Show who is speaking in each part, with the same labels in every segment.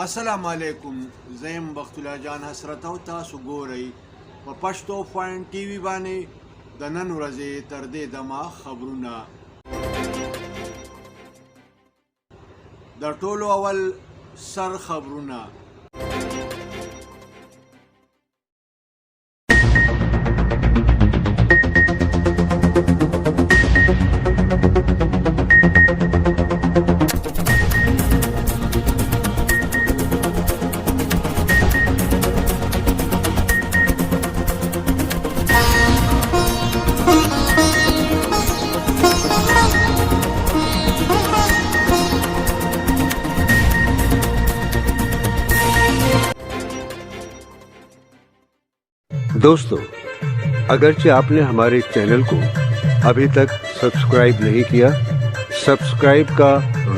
Speaker 1: السلام علیکم. زیم بخت الله جان حسرت او تاسو ګورئ په پښتو پوینټ ټي وي باندې د نن ورځې تر دې دمه خبرونه. د ټولو اول سر خبرونه.
Speaker 2: दोस्तों, अगरचे आपने हमारे चैनल को अभी तक सब्सक्राइब नहीं किया, सब्सक्राइब का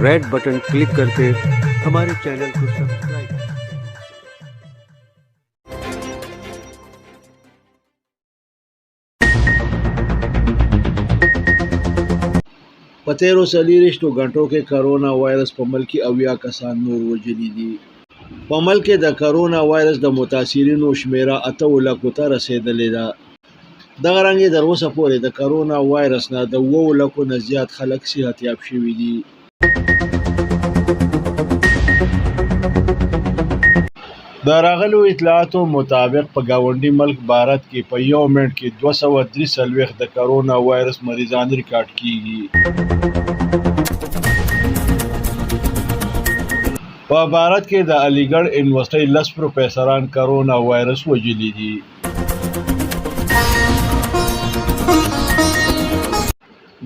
Speaker 2: रेड बटन क्लिक करके हमारे चैनल को सब्सक्राइब.
Speaker 1: په تیرو 40 غنټو کې کرونا وایرس په ملک کې 80 کسان نور وژلي دي. په ملک کې د کرونا وایرس د متاثرینو شمیره 8 لکو ته رسیدلې ده. دغه رنګ تر اوسه پورې د کرونا وایرس نه د 2 لکو نه زیات خلک صحت یاب شوي دي. د راغلو اطلاعاتو مطابق په گاونډي ملک بھارت کې په یو منټ کې 243 د کرونا وایرس مریضان ریکارډ کیږي. په بھارت کې د علی ګړھ یونیورسيټي 10 پروفیسوران کرونا وایرس وژلي دي.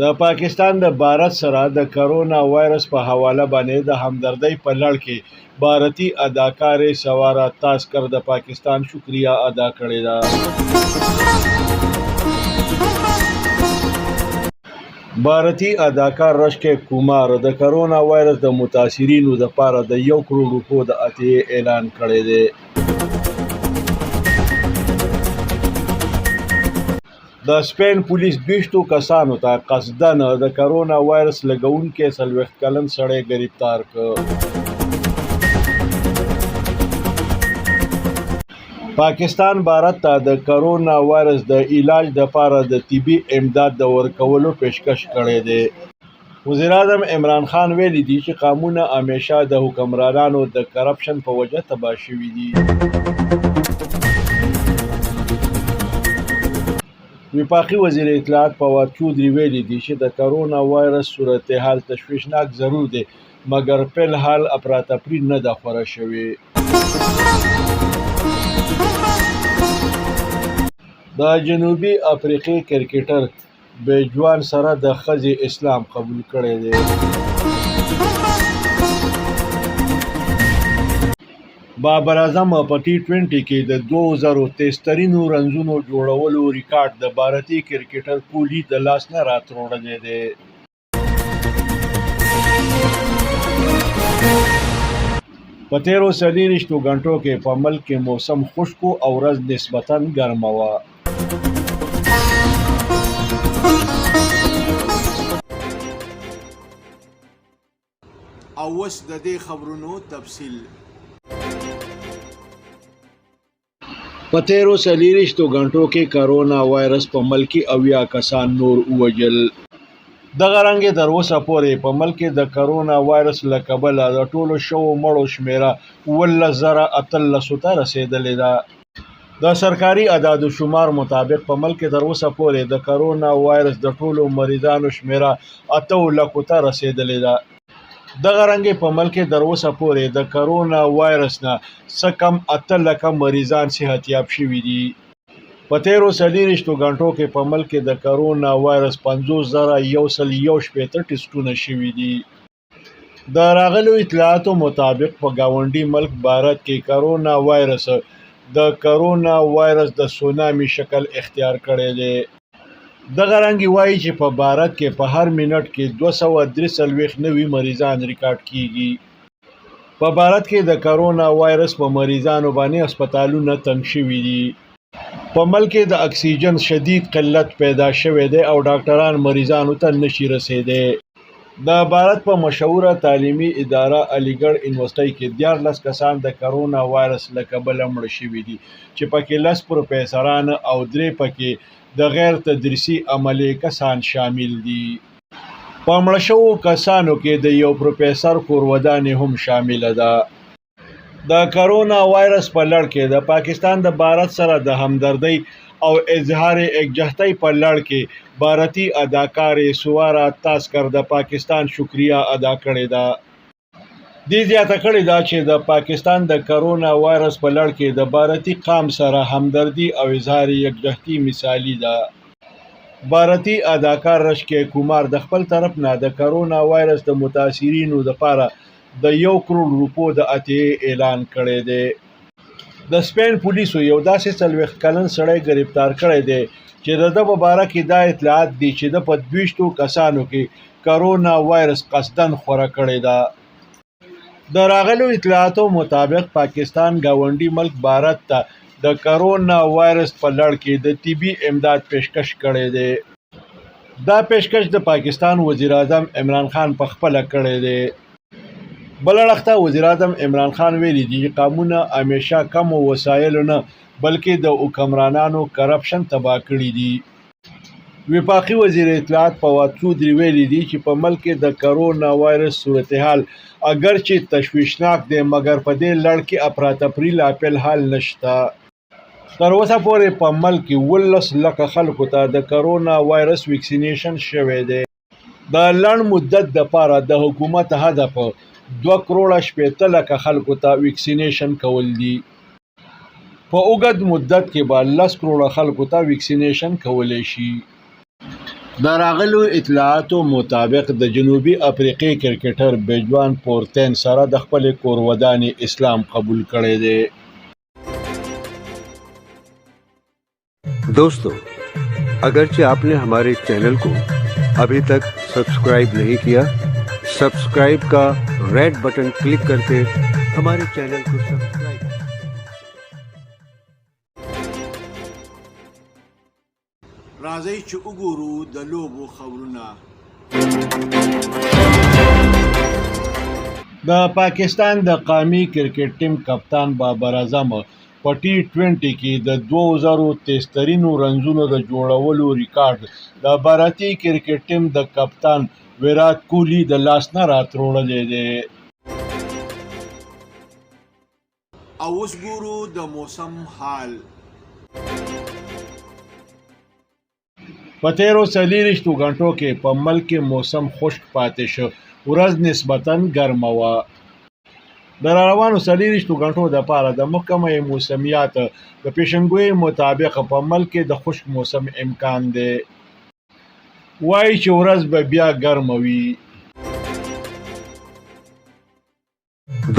Speaker 1: د پاکستان د بھارت سره د کرونا وایرس په حواله باندې د همدردۍ په لړ کې بھارتی اداکار سوارا تاسکر د پاکستان شکریہ ادا کړې ده. بھارتی اداکار رشک کمار د کرونا وایرس د متاثرینو لپاره د 1 کروڑ روپو د عطیې اعلان کړی دی. د سپین پولیس 20 کسانو ته قصدن د کرونا وایرس لګونکي 40 کلن سړی گرفتار کړ. پاکستان بھارت ته د کرونا وایرس د علاج لپاره د طبي امداد د ورکولو پیشکش کړی دی. وزیر اعظم عمران خان ویلي دي چې قانون همیشه د حکمرانانو د کرپشن په وجه تباه شوي دي. وفاقي وزیر اطلاعات فواد چودھری ویلي دي چې د کرونا وایرس صورتحال تشویشناک ضرور دی، مګر په الحال افراتفری نه ده خوره شوې. د جنوبي افریقې کرکټر بیجوان سره د ښځې اسلام قبول کړی دی. بابر اعظم په T20 کې د 2023 ترینو رنزونو جوړولو ریکارډ د بھارتي کرکټر کوهلی د لاس نه راتروړلی دی. په تیرو 40 غنټو کې په ملک کې موسم خشک او ورځ نسبتاً ګرمه وه. او اوس د دې خبرونو تفصیل. په تیرو 40 غنټو کې کرونا وایرس په ملک کې 80 کسان نور ووژل. دغه رنګ تر اوسه پورې په ملک کې د کرونا وایرس له کبله د ټولو شوو مړو شمیره 1,018 ته رسیدلې ده. د سرکاري اعدادو شمار مطابق په ملک کې تر اوسه پورې د کرونا وایرس د ټولو مریضانو شمیره 8 لکو ته رسیدلې ده. دغه رنګ په ملک کې تر اوسه پورې د کرونا وایرس نه څه کم 8 لکه مریضان صحت یاب شوي دي. په تیرو 40 غنټو کې په ملک کې د کرونا وایرس 50,118 ټیسټونه شوي دي. د راغلو اطلاعاتو مطابق په گاونډي ملک بھارت کې کرونا وایرس د کرونا وایرس د سونامي شکل اختیار کړی دی. دغه رنګ وایي چې په بھارت کې په هر منټ کې 243 نوي مریضان ریکارډ کیږي. په بھارت کې د کرونا وایرس په مریضانو باندې هسپتالونه تنګ شوي دي. په ملک کې د اکسیجن شدید قلت پیدا شوی دی او ډاکټران مریضانو ته نشي رسیدي. د بھارت په مشهوره تعلیمي اداره علیګړ یونیورسيټي کې 14 کسان د کرونا وایرس له کبله مړه شوي دي چې پکې 10 پروفیسوران او 3 پکې د غیر تدریسي عملي کسان شامل دي. په مړه شوو کسانو کې د یو پروفیسور کورودانې هم شامله ده. د کرونا وایرس په لړ کې د پاکستان د بھارت سره د همدردۍ او اظهار یکجهتۍ په لړ کې بھارتی اداکار سوارا تاسکر د پاکستان شکریہ ادا کړې ده. دې زیاته کړې ده چې د پاکستان د کرونا وایرس په لړ کې د بھارتی قام سره همدردي او اظهار یکجهتۍ مثالي ده. بھارتی اداکار رشکی کمار د خپل طرف نه د کرونا وایرس د متاثرینو لپاره د 1 کروڑ روپو د عطیې اعلان کړی دی. د سپین پولیسو یو داسې 40 کلن سړی گرفتار کړی دی چې د ده په باره کې دا اطلاعات دي چې د په 20 کسانو کې کرونا وایرس قصدن خوره کړې ده. د راغلو اطلاعاتو مطابق پاکستان ګاونډي ملک بھارت ته د کرونا وایرس په لړ کې د طبي امداد پیشکش کړی دی. دا پیشکش د پاکستان وزیر اعظم عمران خان په خپله کړی دی. بل اړخ ته وزیر اعظم عمران خان ویلي دي چې قومونه همیشه کمو وسایلو نه بلکې د حکمرانانو کرپشن تباه کړي دي. وفاقي وزیر اطلاعات فواد چودھری ویلي دي چې په ملک کې د کرونا وایرس صورتحال اگرچې تشویشناک دی مګر په دې لړ کې افراتفری لا فی الحال نشته. تر اوسه پورې په ملک کې 19 لکه خلکو ته د کرونا وایرس ویکسینیشن شوی دی. د لنډ مدت دپاره د حکومت هدف 2 کروڑ 80 لکه خلکو ته ویکسینیشن کول دي. په اوږد مدت کې به 10 کروڑ خلکو ته ویکسینیشن کولی شي. د راغلو اطلاعاتو مطابق د جنوبي افریقې کرکټر بیجوان پورتین سره د خپلې کورودانې اسلام قبول کړی دی.
Speaker 2: दोस्तों, अगरचे आपने हमारे चैनल को अभी तक सब्सक्राइब नहीं किया, सब्सक्राइब का रेड बटन क्लिक करके हमारे चैनल को सब्सक्राइब
Speaker 1: راځئ چې وګورو د لوبو خبرونه. د پاکستان د قومي کرکټ ټیم کپتان بابر اعظم په T20 کې د 2023 ترینو رنزونو د جوړولو ریکارډ د بھارتي کرکټ ټیم د کپتان ویرات کوهلی د لاس نه راتروړلی دی. او اوس ګورو د موسم حال. په تیرو 40 غنټو کې په ملک کې موسم خشک پاتې شو. ورځ نسبتاً ګرمه وه. د روانو 40 غنټو دپاره د محکمه موسمیات د پیشنګویۍ مطابق په ملک کې د خشک موسم امکان دی. وایي چې ورځ به بیا ګرمه وي.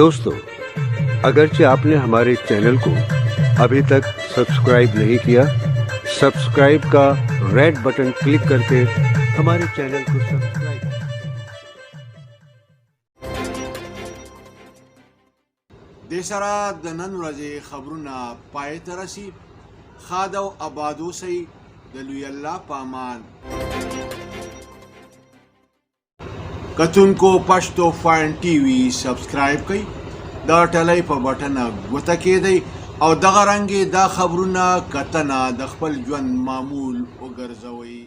Speaker 2: दोस्तों, अगरचे आपने हमारे चैनल को अभी तक सब्सक्राइब नहीं किया, सब्सक्राइब का रेड बटन क्लिक करके हमारे चैनल को सब्सक्राइब.
Speaker 1: د سره د نن ورځې خبرونه پای ته رسي. ښاد او اباد اوسئ. د لوی الله په امان. کتونکو پښتو فاین ټي وي سبسکرایب کړئ. دا ټلۍ په بټنه ګوته کېدئ او دغه رنګې دا خبرونه کتنه د خپل ژوند معمول وګرځوئ.